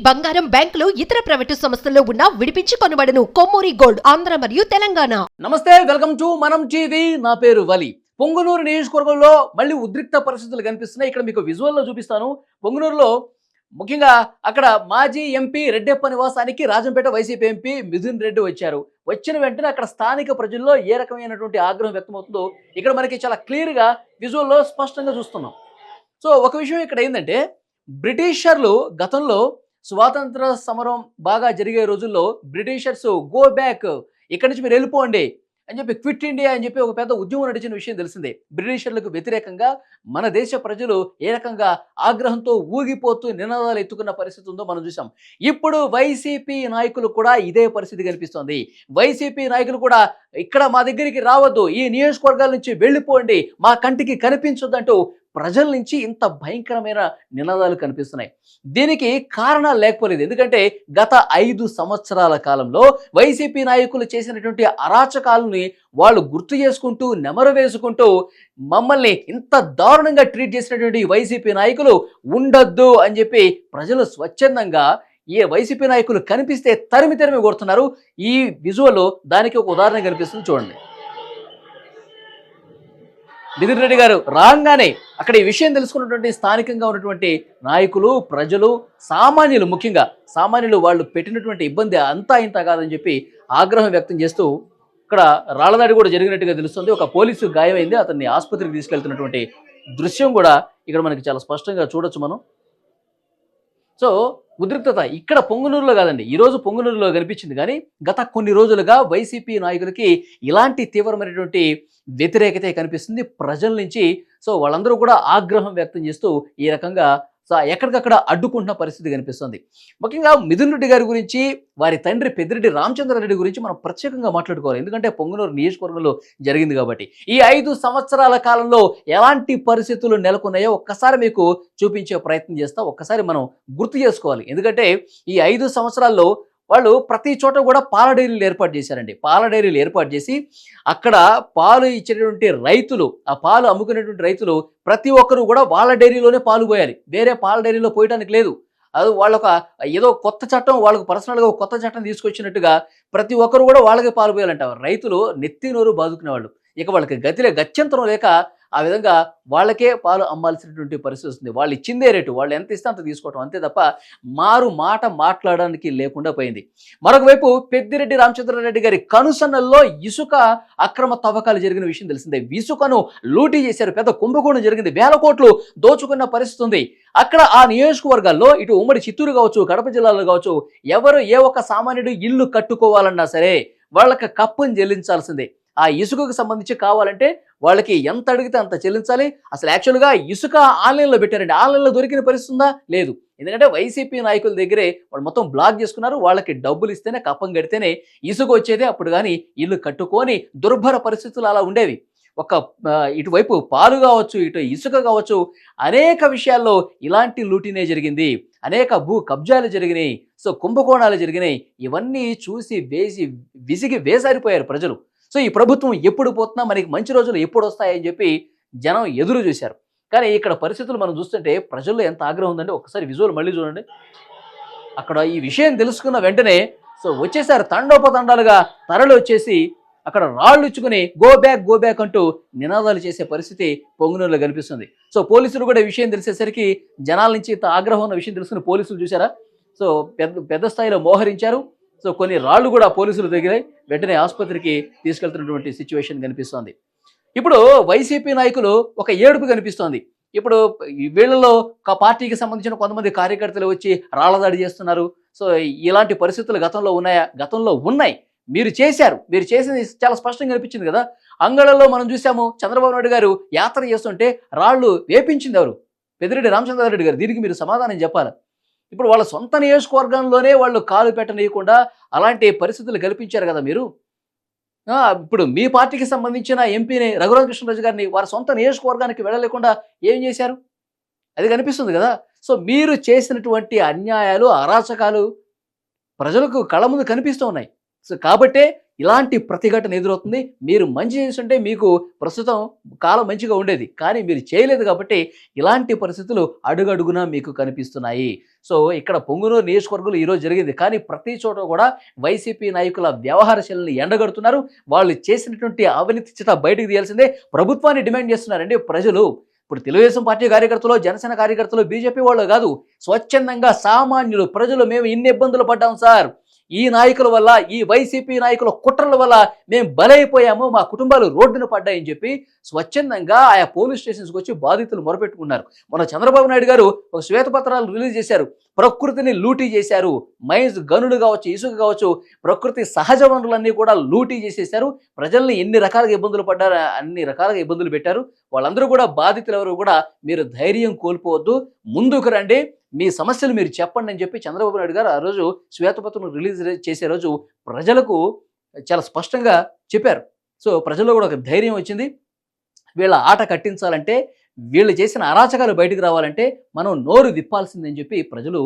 బంగారం, బ్యాంకులు, ఇతర ప్రైవేటు సంస్థల్లో ఉన్న విడిపించి కొనబడను. కొమ్మూరి గోల్డ్, ఆంధ్ర మరియు తెలంగాణ. నమస్తే, వెల్కమ్ టు మనం టీవీ. నా పేరు వలి. పొంగనూరు నియోజకవర్గంలో మళ్ళీ ఉద్రిక్త పరిస్థితులు కనిపిస్తున్నాయి. ఇక్కడ మీకు విజువల్లో చూపిస్తాను. పొంగనూరులో ముఖ్యంగా అక్కడ మాజీ ఎంపీ రెడ్డెప్ప నివాసానికి రాజంపేట వైసీపీ ఎంపీ మిథున్ రెడ్డి వచ్చారు. వచ్చిన వెంటనే అక్కడ స్థానిక ప్రజల్లో ఏ రకమైనటువంటి ఆగ్రహం వ్యక్తమవుతుందో ఇక్కడ మనకి చాలా క్లియర్గా విజువల్లో స్పష్టంగా చూస్తున్నాం. సో ఒక విషయం ఇక్కడ ఏంటంటే, బ్రిటిషర్లు గతంలో స్వాతంత్ర సమరం బాగా జరిగే రోజుల్లో బ్రిటిషర్స్ గో బ్యాక్, ఇక్కడి నుంచి మీరు వెళ్ళిపోండి అని చెప్పి, క్విట్ ఇండియా అని చెప్పి ఒక పెద్ద ఉద్యమం నడిచిన విషయం తెలిసిందే. బ్రిటిషర్లకు వ్యతిరేకంగా మన దేశ ప్రజలు ఏ రకంగా ఆగ్రహంతో ఊగిపోతూ నినాదాలు ఎత్తుకున్న పరిస్థితి ఉందో మనం చూసాం. ఇప్పుడు వైసీపీ నాయకులు కూడా ఇదే పరిస్థితి కనిపిస్తోంది. వైసీపీ నాయకులు కూడా ఇక్కడ మా దగ్గరికి రావద్దు, ఈ నియోజకవర్గాల నుంచి వెళ్ళిపోండి, మా కంటికి కనిపించొద్దంటూ ప్రజల నుంచి ఇంత భయంకరమైన నినాదాలు కనిపిస్తున్నాయి. దీనికి కారణాలు లేకపోలేదు. ఎందుకంటే గత 5 సంవత్సరాల కాలంలో వైసీపీ నాయకులు చేసినటువంటి అరాచకాలని వాళ్ళు గుర్తు చేసుకుంటూ నెమరు వేసుకుంటూ మమ్మల్ని ఇంత దారుణంగా ట్రీట్ చేసినటువంటి వైసీపీ నాయకులు ఉండొద్దు అని చెప్పి ప్రజలు స్వచ్ఛందంగా ఏ వైసీపీ నాయకులు కనిపిస్తే తరిమి కొడుతున్నారు. ఈ విజువల్ దానికి ఒక ఉదాహరణ కనిపిస్తుంది, చూడండి. మిథున్ రెడ్డి గారు రాగానే అక్కడ ఈ విషయం తెలుసుకున్నటువంటి స్థానికంగా ఉన్నటువంటి నాయకులు, ప్రజలు, సామాన్యులు, ముఖ్యంగా సామాన్యులు వాళ్ళు పెట్టినటువంటి ఇబ్బంది అంతా ఇంత కాదని చెప్పి ఆగ్రహం వ్యక్తం చేస్తూ ఇక్కడ రాళ్లదాడి కూడా జరిగినట్టుగా తెలుస్తుంది. ఒక పోలీసు గాయమైంది, అతన్ని ఆసుపత్రికి తీసుకెళ్తున్నటువంటి దృశ్యం కూడా ఇక్కడ మనకి చాలా స్పష్టంగా చూడొచ్చు మనం. సో ఉద్రిక్తత ఇక్కడ పొంగనూరులో కాదండి, ఈరోజు పొంగనూరులో కనిపించింది. కానీ గత కొన్ని రోజులుగా వైసీపీ నాయకులకి ఇలాంటి తీవ్రమైనటువంటి వ్యతిరేకత కనిపిస్తుంది ప్రజల నుంచి. సో వాళ్ళందరూ కూడా ఆగ్రహం వ్యక్తం చేస్తూ ఈ రకంగా ఎక్కడికక్కడ అడ్డుకుంటున్న పరిస్థితి కనిపిస్తుంది. ముఖ్యంగా మిథున్ రెడ్డి గారి గురించి, వారి తండ్రి పెద్దిరెడ్డి రామచంద్రారెడ్డి గురించి మనం ప్రత్యేకంగా మాట్లాడుకోవాలి. ఎందుకంటే పొంగనూరు నియోజకవర్గంలో జరిగింది కాబట్టి. ఈ 5 సంవత్సరాల కాలంలో ఎలాంటి పరిస్థితులు నెలకొన్నాయో ఒక్కసారి మీకు చూపించే ప్రయత్నం చేస్తా. ఒక్కసారి మనం గుర్తు చేసుకోవాలి. ఎందుకంటే ఈ 5 సంవత్సరాల్లో వాళ్ళు ప్రతి చోట కూడా పాల డైరీలు ఏర్పాటు చేశారండి. పాల డైరీలు ఏర్పాటు చేసి అక్కడ పాలు ఇచ్చేటటువంటి రైతులు, ఆ పాలు అమ్ముకునేటువంటి రైతులు ప్రతి ఒక్కరు కూడా వాళ్ళ డైరీలోనే పాలు పోయాలి, వేరే పాల డైరీలో పోయడానికి లేదు. అది వాళ్ళొక ఏదో కొత్త చట్టం, వాళ్ళకు పర్సనల్గా ఒక కొత్త చట్టం తీసుకొచ్చినట్టుగా ప్రతి ఒక్కరు కూడా వాళ్ళకే పాలు పోయాలంట. రైతులు నెత్తి నోరు బాదుకునేవాళ్ళు. ఇక వాళ్ళకి గత్యంతరం లేక ఆ విధంగా వాళ్ళకే పాలు అమ్మాల్సినటువంటి పరిస్థితి వస్తుంది. వాళ్ళు ఇచ్చిందే రేటు, వాళ్ళు ఎంత ఇస్తే అంత తీసుకోవటం, అంతే తప్ప మారు మాట మాట్లాడడానికి లేకుండా పోయింది. మరొక వైపు పెద్దిరెడ్డి రామచంద్రారెడ్డి గారి కనుసన్నల్లో ఇసుక అక్రమ తవ్వకాలు జరిగిన విషయం తెలిసిందే. ఇసుకను లూటీ చేశారు, పెద్ద కుంభకోణం జరిగింది, వేల కోట్లు దోచుకున్న పరిస్థితి ఉంది. అక్కడ ఆ నియోజకవర్గాల్లో ఇటు ఉమ్మడి చిత్తూరు కావచ్చు, కడప జిల్లాలో కావచ్చు, ఎవరు ఏ ఒక్క సామాన్యుడు ఇల్లు కట్టుకోవాలన్నా సరే వాళ్ళకి కప్పుని చెల్లించాల్సిందే. ఆ ఇసుకకు సంబంధించి కావాలంటే వాళ్ళకి ఎంత అడిగితే అంత చెల్లించాలి. అసలు యాక్చువల్గా ఇసుక ఆన్లైన్లో పెట్టారండి. ఆన్లైన్లో దొరికిన పరిస్థితి ఉందా? లేదు. ఎందుకంటే వైసీపీ నాయకుల దగ్గరే వాళ్ళు మొత్తం బ్లాక్ చేసుకున్నారు. వాళ్ళకి డబ్బులు ఇస్తేనే, కప్పం కడితేనే ఇసుక వచ్చేదే. అప్పుడు కానీ ఇల్లు కట్టుకొని దుర్భర పరిస్థితులు అలా ఉండేవి. ఇటువైపు పాలు కావచ్చు, ఇటు ఇసుక కావచ్చు, అనేక విషయాల్లో ఇలాంటి లూటీనే జరిగింది. అనేక భూ కబ్జాలు జరిగినాయి. సో కుంభకోణాలు జరిగినాయి. ఇవన్నీ చూసి విసిగి వేసారిపోయారు ప్రజలు. సో ఈ ప్రభుత్వం ఎప్పుడు పోతున్నా, మనకి మంచి రోజులు ఎప్పుడు వస్తాయని చెప్పి జనం ఎదురు చూశారు. కానీ ఇక్కడ పరిస్థితులు మనం చూస్తుంటే ప్రజల్లో ఎంత ఆగ్రహం ఉందంటే ఒక్కసారి విజువల్ మళ్ళీ చూడండి. అక్కడ ఈ విషయం తెలుసుకున్న వెంటనే సో వచ్చేసారు, తండోపతండాలుగా తరలి వచ్చేసి అక్కడ రాళ్ళు ఇచ్చుకుని గో బ్యాక్ అంటూ నినాదాలు చేసే పరిస్థితి పొంగనూరులో కనిపిస్తుంది. సో పోలీసులు కూడా ఈ విషయం తెలిసేసరికి జనాల నుంచి ఇంత ఆగ్రహం ఉన్న విషయం తెలుసుకుని పోలీసులు చూసారా, సో పెద్ద స్థాయిలో మోహరించారు. సో కొన్ని రాళ్ళు కూడా పోలీసులు తగిలాయి. వెంటనే ఆసుపత్రికి తీసుకెళ్తున్నటువంటి సిచ్యువేషన్ కనిపిస్తోంది. ఇప్పుడు వైసీపీ నాయకులు ఒక ఏడుపు కనిపిస్తోంది. ఇప్పుడు వీళ్ళలో ఒక పార్టీకి సంబంధించిన కొంతమంది కార్యకర్తలు వచ్చి రాళ్లదాడి చేస్తున్నారు. సో ఇలాంటి పరిస్థితులు గతంలో ఉన్నాయా? గతంలో ఉన్నాయి. మీరు చేసింది చాలా స్పష్టంగా కనిపించింది కదా. అంగళంలో మనం చూసాము, చంద్రబాబు నాయుడు గారు యాత్ర చేస్తుంటే రాళ్ళు వేపించింది ఎవరు? పెద్దిరెడ్డి రామచంద్రారెడ్డి గారు. దీనికి మీరు సమాధానం చెప్పాలి. ఇప్పుడు వాళ్ళ సొంత నియోజకవర్గంలోనే వాళ్ళు కాలు పెట్టనీయకుండా అలాంటి పరిస్థితులు కల్పించారు కదా మీరు. ఇప్పుడు మీ పార్టీకి సంబంధించిన ఎంపీని రఘురామకృష్ణరాజు గారిని వారి సొంత నియోజకవర్గానికి వెళ్ళలేకుండా ఏం చేశారు? అది కనిపిస్తుంది కదా. సో మీరు చేసినటువంటి అన్యాయాలు, అరాచకాలు ప్రజలకు కళ్ళ ముందు కనిపిస్తూ ఉన్నాయి. సో కాబట్టే ఇలాంటి ప్రతిఘటన ఎదురవుతుంది. మీరు మంచి చేసుంటే మీకు ప్రస్తుతం కాలం మంచిగా ఉండేది. కానీ మీరు చేయలేదు కాబట్టి ఇలాంటి పరిస్థితులు అడుగడుగునా మీకు కనిపిస్తున్నాయి. సో ఇక్కడ పొంగునూరు నియోజకవర్గంలో ఈరోజు జరిగింది. కానీ ప్రతి చోట కూడా వైసీపీ నాయకుల వ్యవహార శైలిని ఎండగడుతున్నారు. వాళ్ళు చేసినటువంటి అవినీతి చిట్టా బయటకు తీయాల్సిందే. ప్రభుత్వాన్ని డిమాండ్ చేస్తున్నారండి ప్రజలు. ఇప్పుడు తెలుగుదేశం పార్టీ కార్యకర్తలు, జనసేన కార్యకర్తలు, బీజేపీ వాళ్ళు కాదు, స్వచ్ఛందంగా సామాన్యులు ప్రజలు మేము ఇన్ని ఇబ్బందులు పడ్డాం సార్, ఈ నాయకుల వల్ల, ఈ వైసీపీ నాయకుల కుట్రల వల్ల మేము బలైపోయాము, మా కుటుంబాలు రోడ్డున పడ్డాయని చెప్పి స్వచ్ఛందంగా ఆయా పోలీస్ స్టేషన్స్కి వచ్చి బాధితులు మొరపెట్టుకున్నారు. మన చంద్రబాబు నాయుడు గారు ఒక శ్వేతపత్రాలు రిలీజ్ చేశారు. ప్రకృతిని లూటీ చేశారు. మైన్స్ గనులు కావచ్చు, ఇసుక కావచ్చు, ప్రకృతి సహజ వనరులన్నీ కూడా లూటీ చేసేశారు. ప్రజల్ని ఎన్ని రకాలుగా ఇబ్బందులు పడ్డారు, అన్ని రకాలుగా ఇబ్బందులు పెట్టారు. వాళ్ళందరూ కూడా బాధితులు ఎవరు కూడా మీరు ధైర్యం కోల్పోవద్దు, ముందుకు రండి, మీ సమస్యలు మీరు చెప్పండి అని చెప్పి చంద్రబాబు నాయుడు గారు ఆ రోజు శ్వేతపత్రం రిలీజ్ చేసే రోజు ప్రజలకు చాలా స్పష్టంగా చెప్పారు. సో ప్రజల్లో కూడా ఒక ధైర్యం వచ్చింది. వీళ్ళ ఆట కట్టించాలంటే, వీళ్ళు చేసిన అరాచకాలు బయటకు రావాలంటే మనం నోరు విప్పాల్సిందని చెప్పి ప్రజలు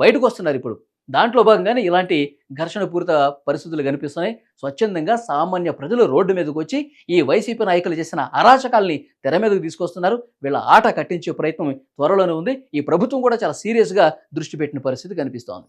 బయటకు వస్తున్నారు ఇప్పుడు. దాంట్లో భాగంగానే ఇలాంటి ఘర్షణ పూరిత పరిస్థితులు కనిపిస్తున్నాయి. స్వచ్ఛందంగా సామాన్య ప్రజలు రోడ్డు మీదకి వచ్చి ఈ వైసీపీ నాయకులు చేసిన అరాచకాల్ని తెర మీదకు తీసుకొస్తున్నారు. వీళ్ళ ఆట కట్టించే ప్రయత్నం త్వరలోనే ఉంది. ఈ ప్రభుత్వం కూడా చాలా సీరియస్గా దృష్టి పెట్టిన పరిస్థితి కనిపిస్తోంది.